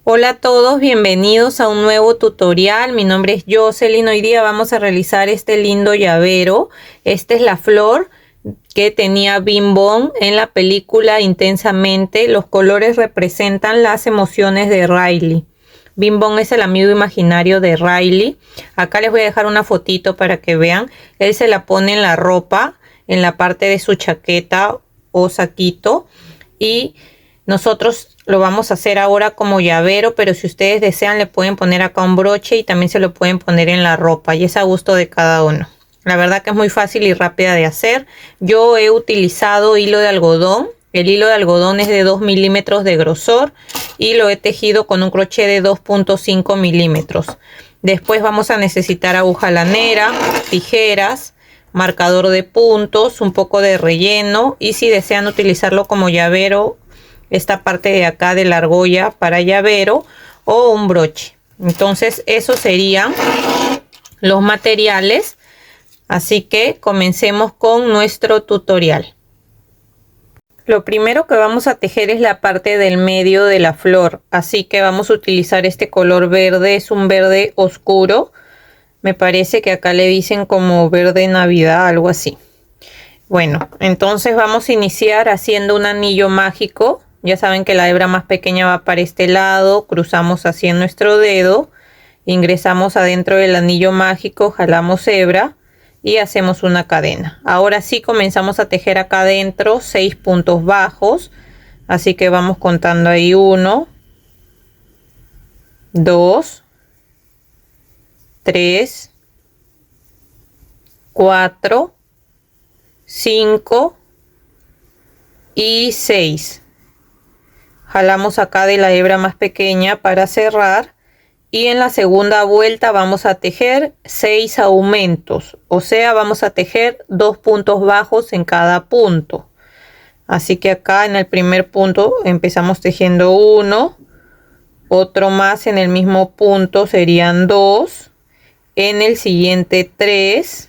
Hola a todos, bienvenidos a un nuevo tutorial. Mi nombre es Jocelyn. Hoy día vamos a realizar este lindo llavero. Esta es la flor que tenía Bing Bong en la película Intensamente. Los colores representan las emociones de Riley. Bing Bong es el amigo imaginario de Riley. Acá les voy a dejar una fotito para que vean. Él se la pone en la ropa, en la parte de su chaqueta o saquito, y nosotros lo vamos a hacer ahora como llavero, pero si ustedes desean le pueden poner acá un broche y también se lo pueden poner en la ropa, y es a gusto de cada uno. La verdad que es muy fácil y rápida de hacer. Yo he utilizado hilo de algodón. El hilo de algodón es de 2 milímetros de grosor y lo he tejido con un crochet de 2.5 milímetros. Después vamos a necesitar aguja lanera, tijeras, marcador de puntos, un poco de relleno, y si desean utilizarlo como llavero, esta parte de acá de la argolla para llavero, o un broche. Entonces esos serían los materiales, así que comencemos con nuestro tutorial. Lo primero que vamos a tejer es la parte del medio de la flor, así que vamos a utilizar este color verde. Es un verde oscuro, me parece que acá le dicen como verde navidad, algo así. Bueno, entonces vamos a iniciar haciendo un anillo mágico. Ya saben que la hebra más pequeña va para este lado, cruzamos así en nuestro dedo, ingresamos adentro del anillo mágico, jalamos hebra y hacemos una cadena. Ahora sí comenzamos a tejer acá adentro 6 puntos bajos, así que vamos contando ahí 1, 2, 3, 4, 5 y 6. Jalamos acá de la hebra más pequeña para cerrar, y en la segunda vuelta vamos a tejer 6 aumentos, o sea, vamos a tejer 2 puntos bajos en cada punto. Así que acá en el primer punto empezamos tejiendo 1, otro más en el mismo punto serían 2, en el siguiente 3,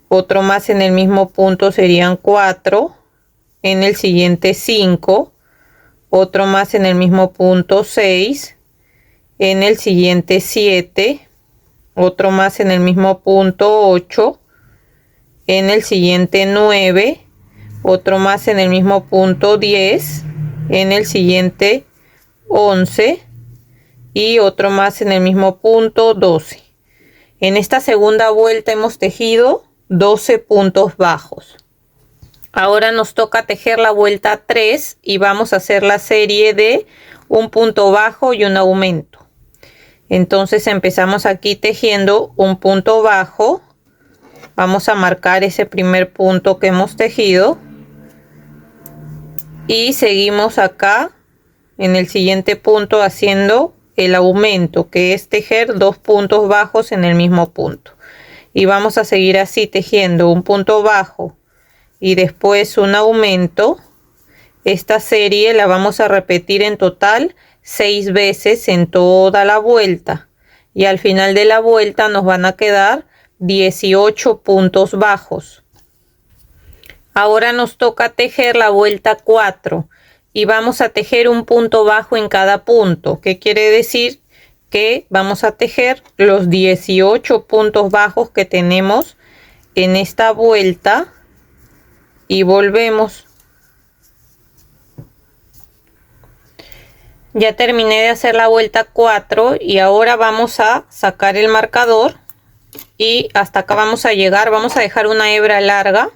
otro más en el mismo punto serían 4, en el siguiente 5, otro más en el mismo punto 6, en el siguiente 7, otro más en el mismo punto 8, en el siguiente 9, otro más en el mismo punto 10, en el siguiente 11 y otro más en el mismo punto 12. En esta segunda vuelta hemos tejido 12 puntos bajos. Ahora nos toca tejer la vuelta 3 y vamos a hacer la serie de un punto bajo y un aumento. Entonces empezamos aquí tejiendo un punto bajo. Vamos a marcar ese primer punto que hemos tejido y seguimos acá en el siguiente punto haciendo el aumento, que es tejer 2 puntos bajos en el mismo punto, y vamos a seguir así tejiendo un punto bajo y después un aumento. Esta serie la vamos a repetir en total 6 veces en toda la vuelta, y al final de la vuelta nos van a quedar 18 puntos bajos. Ahora nos toca tejer la vuelta 4 y vamos a tejer un punto bajo en cada punto, que quiere decir que vamos a tejer los 18 puntos bajos que tenemos en esta vuelta. Y volvemos. Ya terminé de hacer la vuelta 4 y ahora vamos a sacar el marcador, y hasta acá vamos a llegar. Vamos a dejar una hebra larga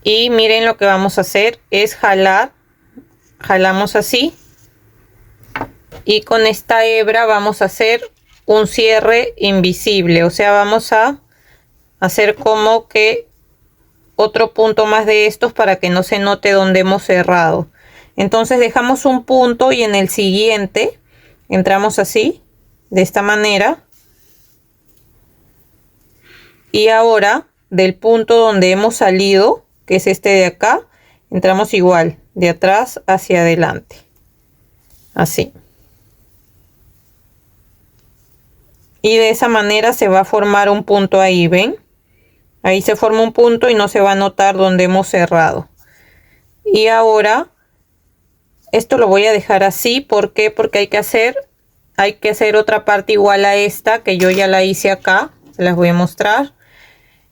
y miren, lo que vamos a hacer es jalar. Jalamos así y con esta hebra vamos a hacer un cierre invisible, o sea, vamos a hacer como que otro punto más de estos para que no se note donde hemos cerrado. Entonces dejamos un punto y en el siguiente entramos así, de esta manera, y ahora del punto donde hemos salido, que es este de acá, entramos igual de atrás hacia adelante, así, y de esa manera se va a formar un punto ahí, ¿ven? Ahí se forma un punto y no se va a notar donde hemos cerrado. Y ahora Esto lo voy a dejar así. ¿Por qué? Porque hay que hacer otra parte igual a esta que yo ya la hice acá. Se las voy a mostrar.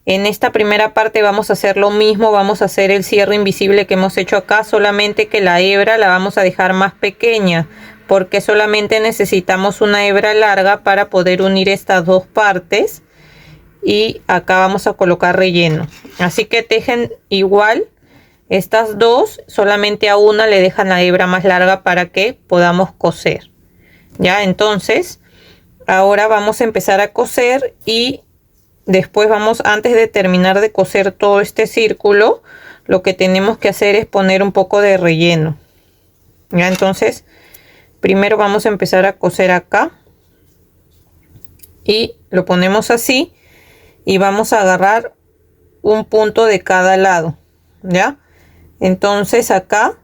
En esta primera parte vamos a hacer lo mismo, vamos a hacer el cierre invisible que hemos hecho acá, solamente que la hebra la vamos a dejar más pequeña, porque solamente necesitamos una hebra larga para poder unir estas dos partes. Y acá vamos a colocar relleno. Así que tejen igual estas dos, solamente a una le dejan la hebra más larga para que podamos coser. Ya, entonces, ahora vamos a empezar a coser y después vamos, antes de terminar de coser todo este círculo, lo que tenemos que hacer es poner un poco de relleno. Ya, entonces, primero vamos a empezar a coser acá. Y lo ponemos así. Y vamos a agarrar un punto de cada lado. Ya. Entonces acá,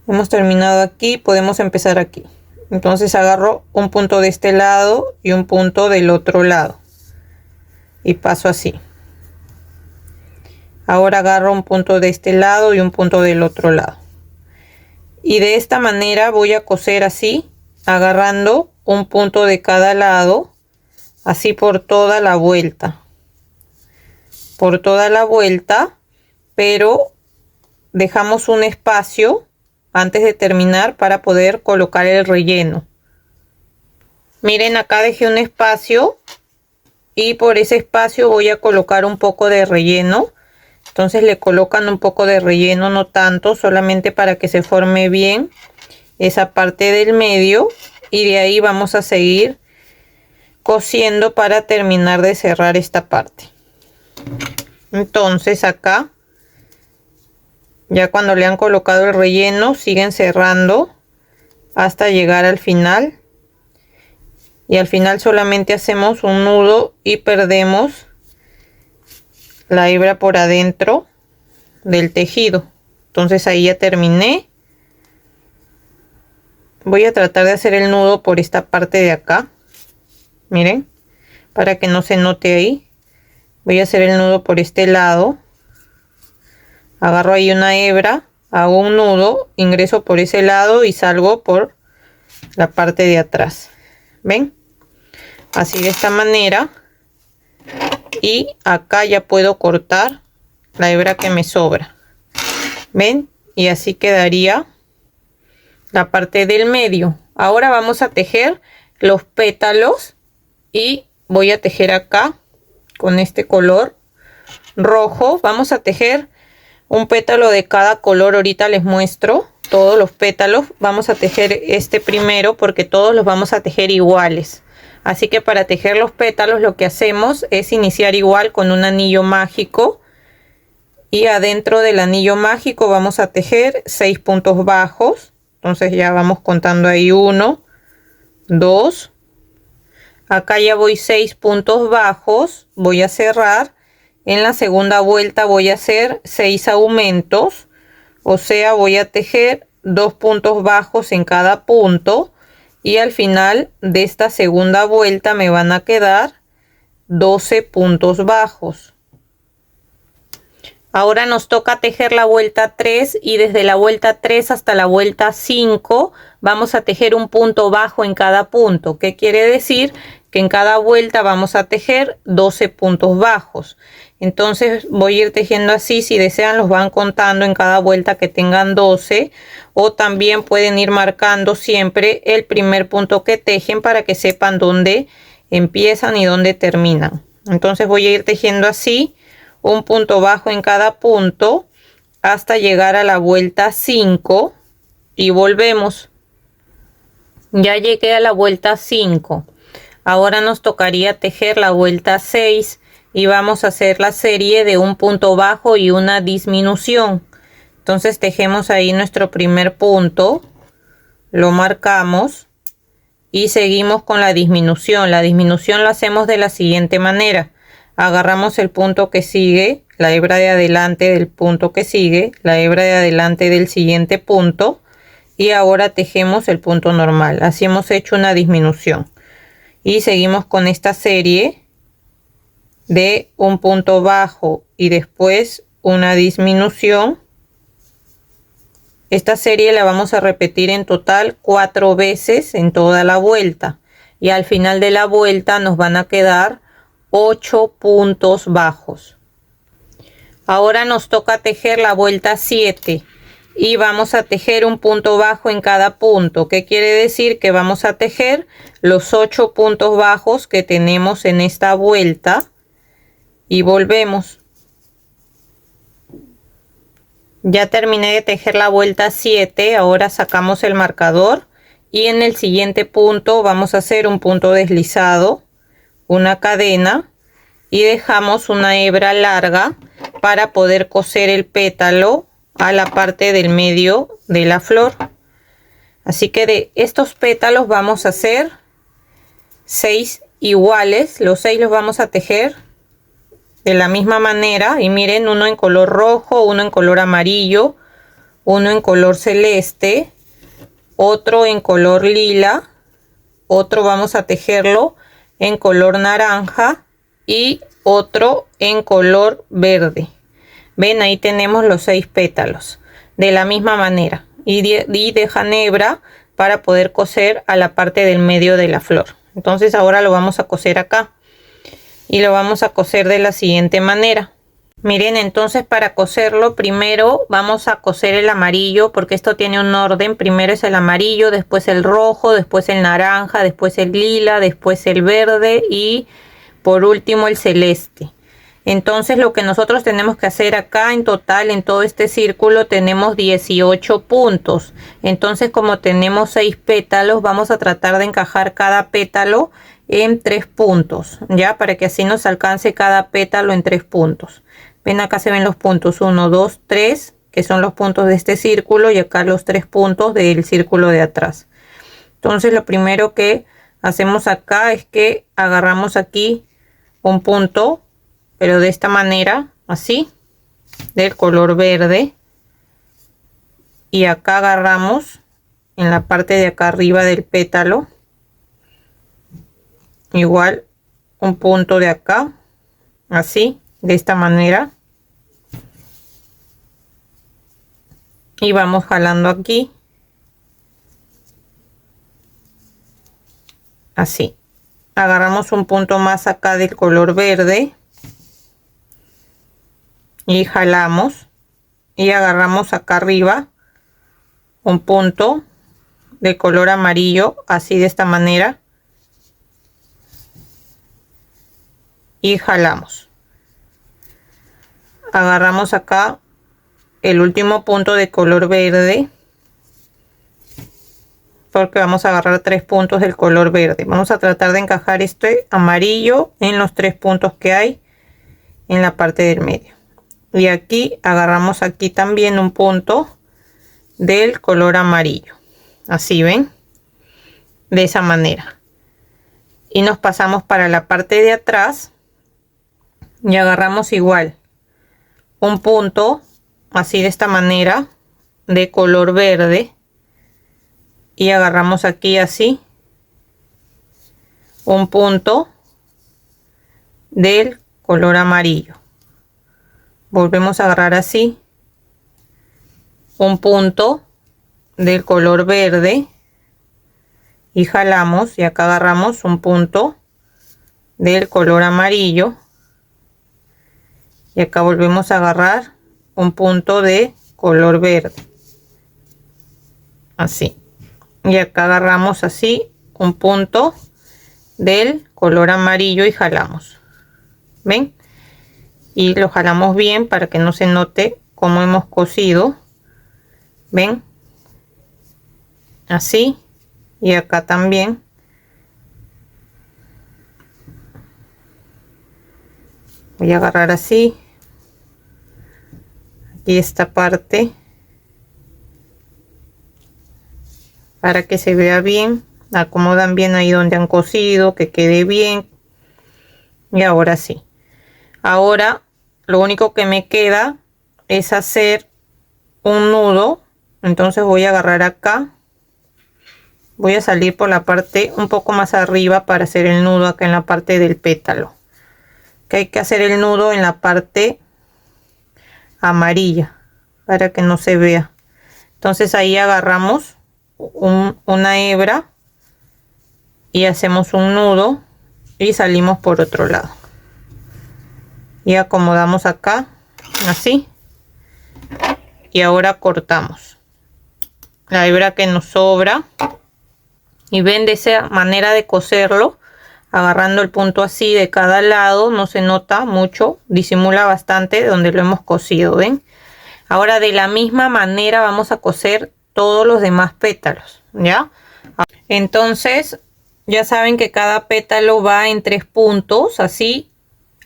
hemos terminado aquí, podemos empezar aquí. Entonces agarro un punto de este lado y un punto del otro lado. Y paso así. Ahora agarro un punto de este lado y un punto del otro lado. Y de esta manera voy a coser así, agarrando un punto de cada lado, así por toda la vuelta. Por toda la vuelta, pero dejamos un espacio antes de terminar para poder colocar el relleno. Miren, acá dejé un espacio. Y por ese espacio voy a colocar un poco de relleno. Entonces le colocan un poco de relleno, no tanto, solamente para que se forme bien esa parte del medio. Y de ahí vamos a seguir cosiendo para terminar de cerrar esta parte. Entonces acá, ya cuando le han colocado el relleno, siguen cerrando hasta llegar al final. Y al final solamente hacemos un nudo y perdemos la hebra por adentro del tejido. Entonces ahí ya terminé. Voy a tratar de hacer el nudo por esta parte de acá. Miren, para que no se note ahí. Voy a hacer el nudo por este lado. Agarro ahí una hebra, hago un nudo, ingreso por ese lado y salgo por la parte de atrás. ¿Ven? Así de esta manera. Y acá ya puedo cortar la hebra que me sobra. ¿Ven? Y así quedaría la parte del medio. Ahora vamos a tejer los pétalos. Y voy a tejer acá con este color rojo. Vamos a tejer un pétalo de cada color. Ahorita les muestro todos los pétalos. Vamos a tejer este primero porque todos los vamos a tejer iguales. Así que para tejer los pétalos lo que hacemos es iniciar igual con un anillo mágico. Y adentro del anillo mágico vamos a tejer 6 puntos bajos. Entonces ya vamos contando ahí 1, 2. Acá ya voy 6 puntos bajos. Voy a cerrar. En la segunda vuelta voy a hacer 6 aumentos. O sea, voy a tejer 2 puntos bajos en cada punto. Y al final de esta segunda vuelta me van a quedar 12 puntos bajos. Ahora nos toca tejer la vuelta 3 y desde la vuelta 3 hasta la vuelta 5 vamos a tejer un punto bajo en cada punto. ¿Qué quiere decir? Que en cada vuelta vamos a tejer 12 puntos bajos. Entonces voy a ir tejiendo así. Si desean los van contando en cada vuelta que tengan 12. O también pueden ir marcando siempre el primer punto que tejen para que sepan dónde empiezan y dónde terminan. Entonces voy a ir tejiendo así. Un punto bajo en cada punto hasta llegar a la vuelta 5 y volvemos. Ya llegué a la vuelta 5. Ahora nos tocaría tejer la vuelta 6 y vamos a hacer la serie de un punto bajo y una disminución. Entonces tejemos ahí nuestro primer punto, lo marcamos y seguimos con la disminución. La disminución la hacemos de la siguiente manera. Agarramos el punto que sigue, la hebra de adelante del punto que sigue, la hebra de adelante del siguiente punto y ahora tejemos el punto normal. Así hemos hecho una disminución y seguimos con esta serie de un punto bajo y después una disminución Esta serie la vamos a repetir en total 4 veces en toda la vuelta. Y al final de la vuelta nos van a quedar 8 puntos bajos. Ahora nos toca tejer la vuelta 7 y vamos a tejer un punto bajo en cada punto. ¿Qué quiere decir? Que vamos a tejer los 8 puntos bajos que tenemos en esta vuelta y volvemos. Ya terminé de tejer la vuelta 7, ahora sacamos el marcador y en el siguiente punto vamos a hacer un punto deslizado, una cadena y dejamos una hebra larga para poder coser el pétalo a la parte del medio de la flor. Así que de estos pétalos vamos a hacer 6 iguales, los 6 los vamos a tejer de la misma manera y miren, uno en color rojo, uno en color amarillo, uno en color celeste, otro en color lila, otro vamos a tejerlo en color naranja y otro en color verde. Ven, ahí tenemos los 6 pétalos de la misma manera y dejan hebra para poder coser a la parte del medio de la flor. Entonces ahora lo vamos a coser acá y lo vamos a coser de la siguiente manera. Miren, entonces para coserlo primero vamos a coser el amarillo porque esto tiene un orden. Primero es el amarillo, después el rojo, después el naranja, después el lila, después el verde y por último el celeste. Entonces lo que nosotros tenemos que hacer acá en total en todo este círculo tenemos 18 puntos. Entonces como tenemos 6 pétalos vamos a tratar de encajar cada pétalo en 3 puntos, ya, para que así nos alcance cada pétalo en 3 puntos. Ven, acá se ven los puntos 1, 2, 3, que son los puntos de este círculo, y acá los 3 puntos del círculo de atrás. Entonces lo primero que hacemos acá es que agarramos aquí un punto, pero de esta manera, así, del color verde, y acá agarramos en la parte de acá arriba del pétalo igual un punto de acá, así, de esta manera, y vamos jalando aquí así. Agarramos un punto más acá del color verde y jalamos y agarramos acá arriba un punto de color amarillo, así, de esta manera, y jalamos. Agarramos acá el último punto de color verde porque vamos a agarrar 3 puntos del color verde. Vamos a tratar de encajar este amarillo en los 3 puntos que hay en la parte del medio, y aquí agarramos aquí también un punto del color amarillo, así, ven, de esa manera, y nos pasamos para la parte de atrás y agarramos igual un punto así, de esta manera, de color verde, y agarramos aquí así un punto del color amarillo. Volvemos a agarrar así un punto del color verde y jalamos, y acá agarramos un punto del color amarillo y acá volvemos a agarrar un punto de color verde, así, y acá agarramos así un punto del color amarillo y jalamos, ven, y lo jalamos bien para que no se note cómo hemos cosido, ven, así, y acá también. Voy a agarrar así aquí esta parte para que se vea bien. Acomodan bien ahí donde han cosido, que quede bien. Y ahora sí, ahora lo único que me queda es hacer un nudo. Entonces voy a agarrar acá, voy a salir por la parte un poco más arriba para hacer el nudo acá en la parte del pétalo, que hay que hacer el nudo en la parte amarilla para que no se vea. Entonces ahí agarramos una hebra y hacemos un nudo y salimos por otro lado y acomodamos acá así, y ahora cortamos la hebra que nos sobra. Y ven, de esa manera de coserlo, agarrando el punto así de cada lado, no se nota mucho, disimula bastante donde lo hemos cosido, ven. Ahora de la misma manera vamos a coser todos los demás pétalos, ¿ya? Entonces ya saben que cada pétalo va en 3 puntos, así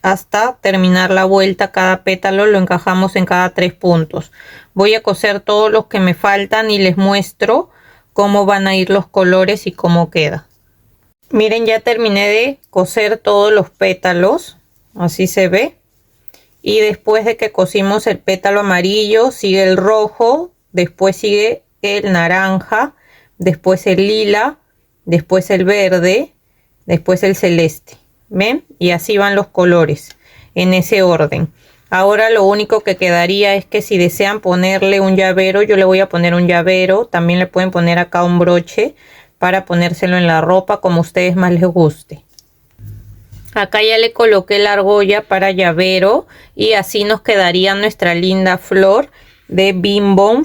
hasta terminar la vuelta. Cada pétalo lo encajamos en cada 3 puntos. Voy a coser todos los que me faltan y les muestro cómo van a ir los colores y cómo queda. Miren, ya terminé de coser todos los pétalos, así se ve. Y después de que cosimos el pétalo amarillo, sigue el rojo, después sigue el naranja, después el lila, después el verde, después el celeste. ¿Ven? Y así van los colores en ese orden. Ahora lo único que quedaría es que si desean ponerle un llavero, yo le voy a poner un llavero. También le pueden poner acá un broche para ponérselo en la ropa como a ustedes más les guste. Acá ya le coloqué la argolla para llavero y así nos quedaría nuestra linda flor de Bim Bom.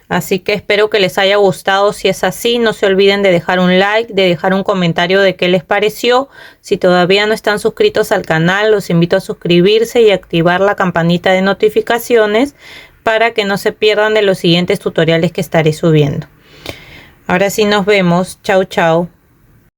Así que espero que les haya gustado. Si es así, no se olviden de dejar un like, de dejar un comentario de qué les pareció. Si todavía no están suscritos al canal, los invito a suscribirse y activar la campanita de notificaciones para que no se pierdan de los siguientes tutoriales que estaré subiendo. Ahora sí nos vemos. Chao, chao.